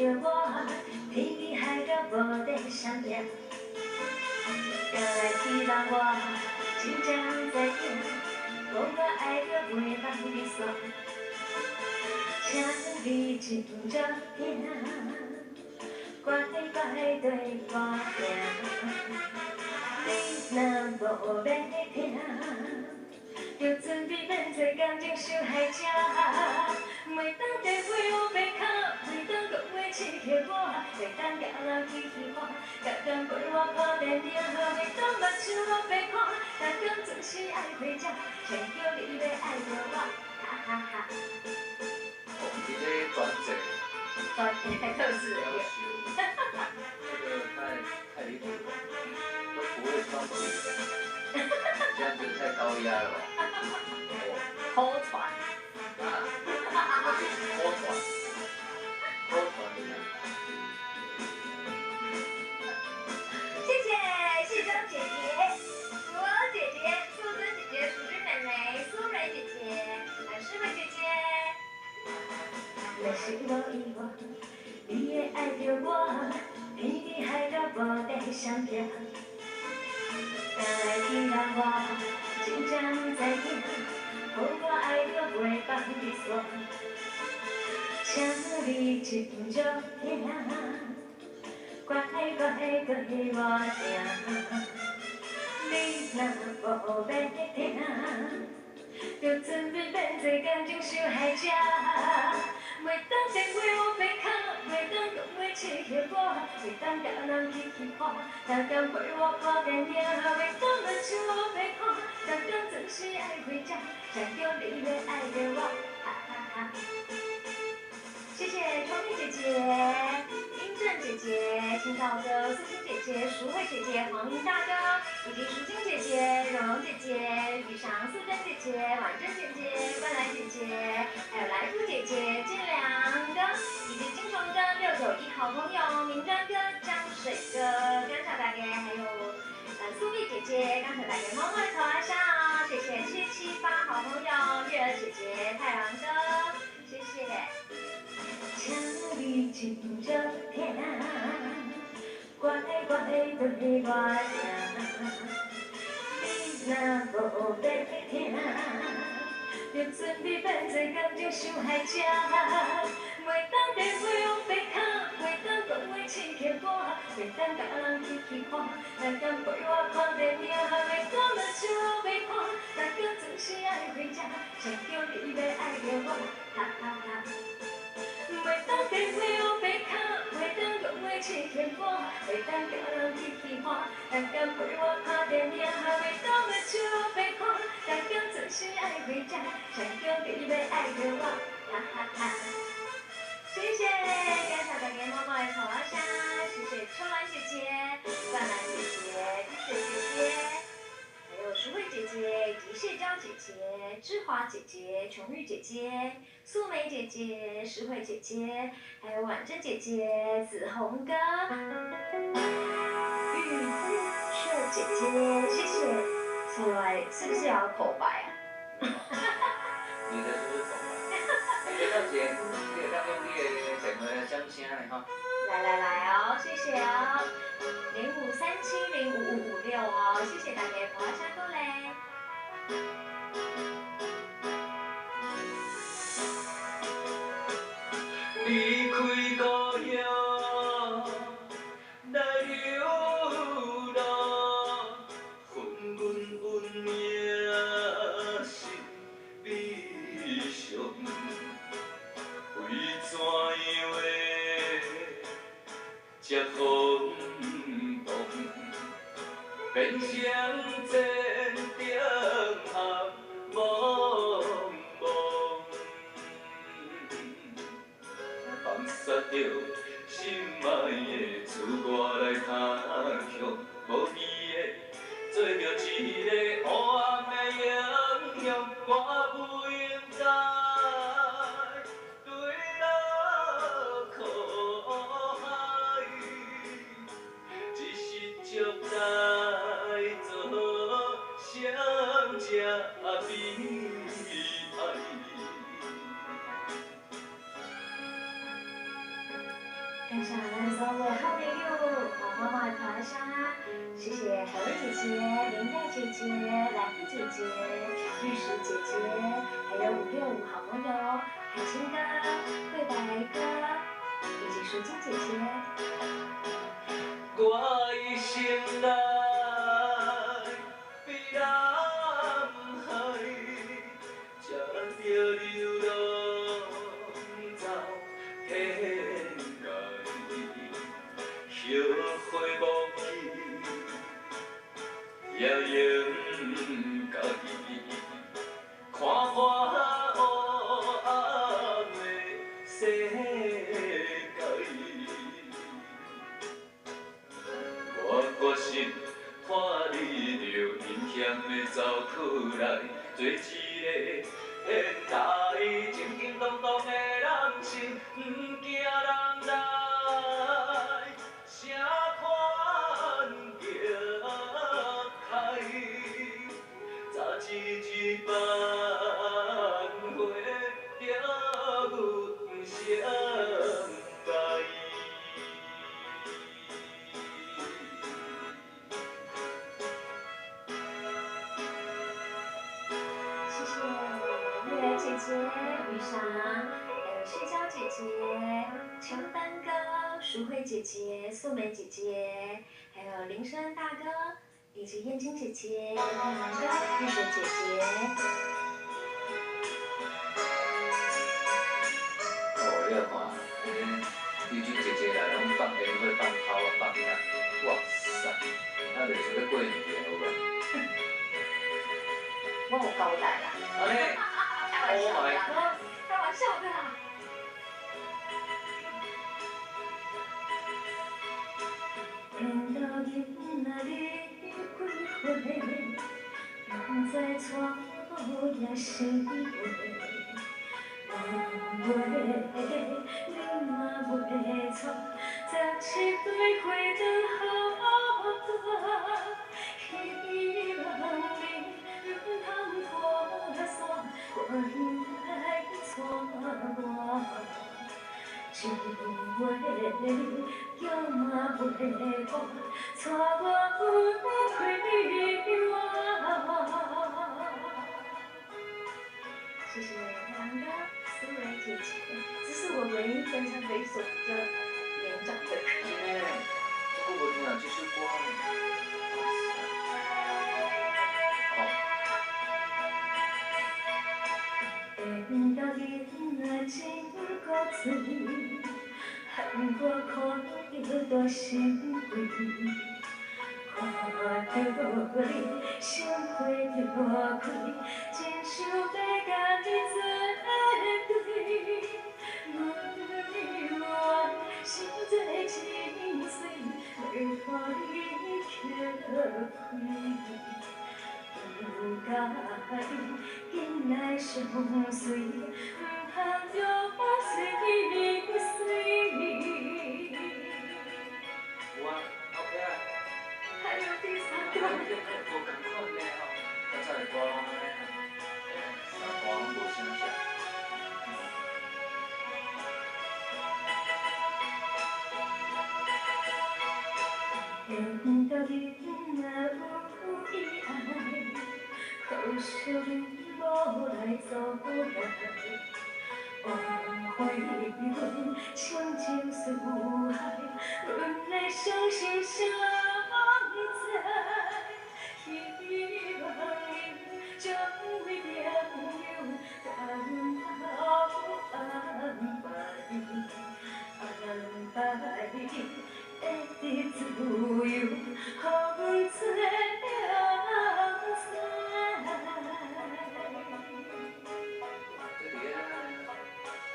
着我，天边海角无在相拼。将来期望我，真正在行，无我爱着袂放你煞。请你真足听，乖乖对我听。你若无要听，就准备变做感情受害者。每当电话有被敲，每当讲话刺激我，每当叫人去戏看，常常陪我看电影，每当目睭我被看，常常准时爱回家，想叫你要爱着我，哈哈哈。哦，你这专辑，专辑特是有，哈哈哈，这个太离谱了，都不会装逼的，这样子太高压了吧？口传。啊，那就是拖传，拖传的。谢谢谢庄姐姐、苏姐姐、素贞姐姐、淑君妹妹、苏蕊姐姐、诗慧姐姐。若是无意外，你会爱着我，天边海角无在相拼。将来期望我，真正在行，无我爱着袂放你煞。请你真足听，乖乖对我听。你若无要听，就准备变做感情受害者。每当电话有被敲，每当讲话刺激我，每当叫人去戏看，常常陪我看电影，每当目睭有被看，常常准时爱回家，想叫你要爱着我，哈哈哈。谢谢聪明姐姐、英正姐姐、青草哥、思欣姐姐、淑慧姐姐、黄英大哥，以及淑晶姐姐、蓉蓉姐姐、雨裳、素贞姐姐、婉珍姐姐、冠来姐姐，还有来福姐姐、建良哥，以及金虫哥、691好朋友、明章哥、江水哥、刚才大家还有苏碧姐姐，刚才大家猫猫头啊上，谢谢778好朋友、月儿姐姐、太郎哥，谢谢。请你真足听，乖乖对我听。你若无要听，就准备变做感情受害者。每当电话有被敲，每当讲话刺激我，每当叫人去戏看，常常陪我看电影，每当目睭有被看，常常准时爱回家，想叫你要爱着我，哈哈哈。每当电话有被敲，每当讲话刺激我，每当叫人去戏看，常常陪我看电影，每当目睭有被看，常常准时爱回家，想叫你要爱着我，哈哈哈。谢谢刚才大家猫猫的头像，谢谢秋兰姐姐、冠兰姐姐、滴水姐姐。还有淑慧姐姐以及谢娇姐姐、芝华姐姐、琼玉姐姐、素梅姐姐、石慧姐姐，还有婉珍姐姐、紫红哥、玉姿秀姐姐，谢谢。出来是不是要口白啊？你的是不是口白？你到节目，你当用你的整个掌声的哈。来哦，谢谢哦，0537055556哦，谢谢大家跑下过来。离开故乡来流浪，混混运命是悲伤，为怎样的才风动，变成千点暗茫茫。放杀着心爱的，自我来他乡，无你的，做着一个黑暗的英雄，我不应该坠落苦海，一时就知做谁才悲哀。花花团香，谢谢何姐姐、林黛姐姐、兰姐姐、玉石姐姐，还有565好朋友海清哥、桂白哥以及淑晶姐姐。我一生来比人海，才着流浪走天涯，后悔无去，也应家己看破黑暗的世界。我决心拖你着阴险的走出来，做一个现代正经当当的男性，不惊人来，声款叫开，早一番花着阮相陪。谢谢月儿姐姐、雨裳，还有谢娇姐姐、乔丹哥、淑慧姐姐、素梅姐姐，还有林生大哥，以及燕青姐姐、太阳哥、玉水姐姐。哦，你看，玉君姐姐来，拢放烟火、放炮啊、放啥？哇塞，那袂想要过年有无？我有交代啦。安尼开玩笑的 ，Oh my 啦， god！开玩笑的啦。见到囡仔你几岁，不知错也是对。问话你嘛袂错，17对花灯好大，希望你唔通拖散，我应该错我。一话叫嘛袂讲，带我开我。谢谢太阳哥、苏蕊姐姐，这是我唯一跟唱的一首比较年长的歌。这个我听啊，这首歌，见到囡仔真古锥，喊我看着大心灰，看到你心花着开，真想要甲你作对。我心在真碎，要予你捡开。不介意，紧来相随，唔通叫我随随。哇，OK 啊，还有第三无段。共款的吼，刚才的歌拢安尼啊，三歌拢无相像。见到你若有意爱，可惜你无来做伴。枉费阮情深似海，阮的相心相知。希望你将你朋友甲阮好安排，会得自由，予阮做良妻。这个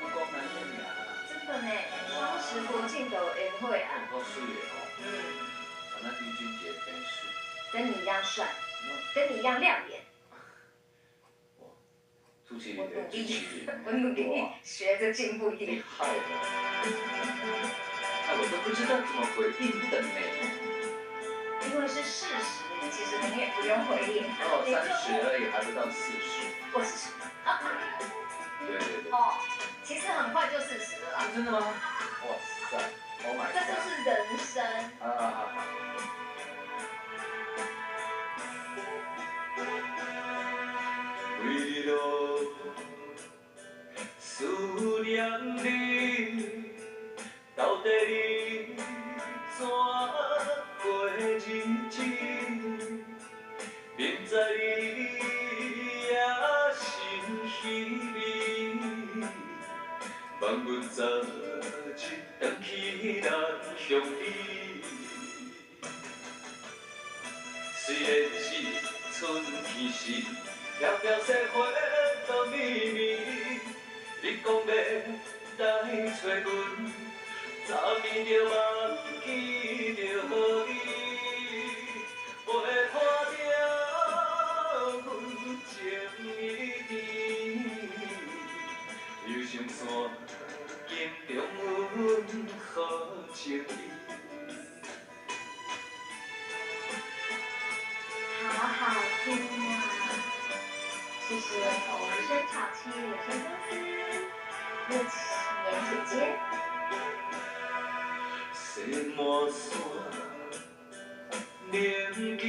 故宫南院呀，真的呢，当时国庆的宴会啊，够水的吼，像咱玉君姐真水。跟你一样帅，跟你一样亮眼。主持我努力人的支持，我努力哇，学着进步一厉点。害了，那我都不知道怎么回应的呢。因为是事实，其实你也不用回应。哦，30而已，还不到40。我是。对对对。哦，其实很快就40了啦。真的吗？哇塞，Oh my 这就 god！是人生。啊。为了思念你，到底你怎过日子？明知你也心稀微，望阮早日回去咱乡里。虽然是春天时，飘飘雪花都绵绵，你讲要来找阮，早暝就忘记着你，陪伴着阮情意甜，游上山，敬重阮好情意。好好听啊！谢谢我们生草期有限公司乐年姐姐。西满山凝记，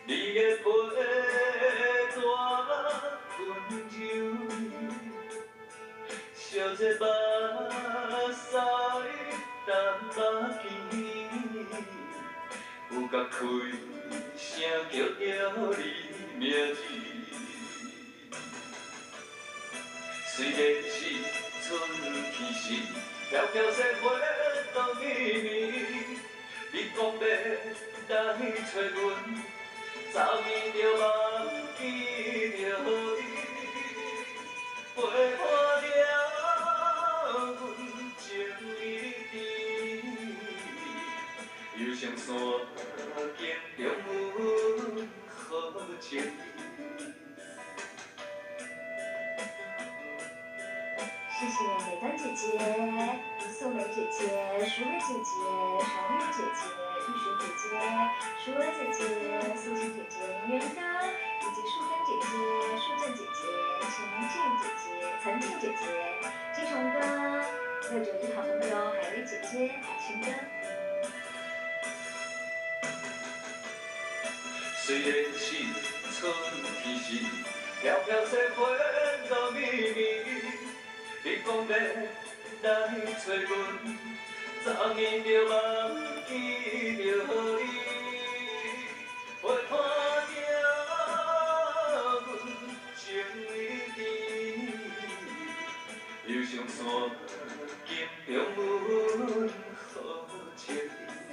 你的背大温柔，烧这目屎淡目镜，有甲开声叫着你名字。虽然是春天时，飘飘雪花都绵绵，你讲要来找阮，早暝就忘记着你，陪伴着阮情意甜，游上山，敬重阮好情意。谢谢美丹姐姐、素梅姐姐、淑美姐姐、常玉姐姐、玉雪姐姐、淑儿姐姐、素心姐姐、林元哥，以及树根姐姐、树正姐姐、陈静姐姐、陈静姐姐、金虫哥、691好朋友海瑞姐姐、海清哥。虽然是春天时，飘飘雪花都绵绵，你讲要来找阮，早暝就忘记着你，陪伴着阮情意甜，游上山，敬重阮好情意。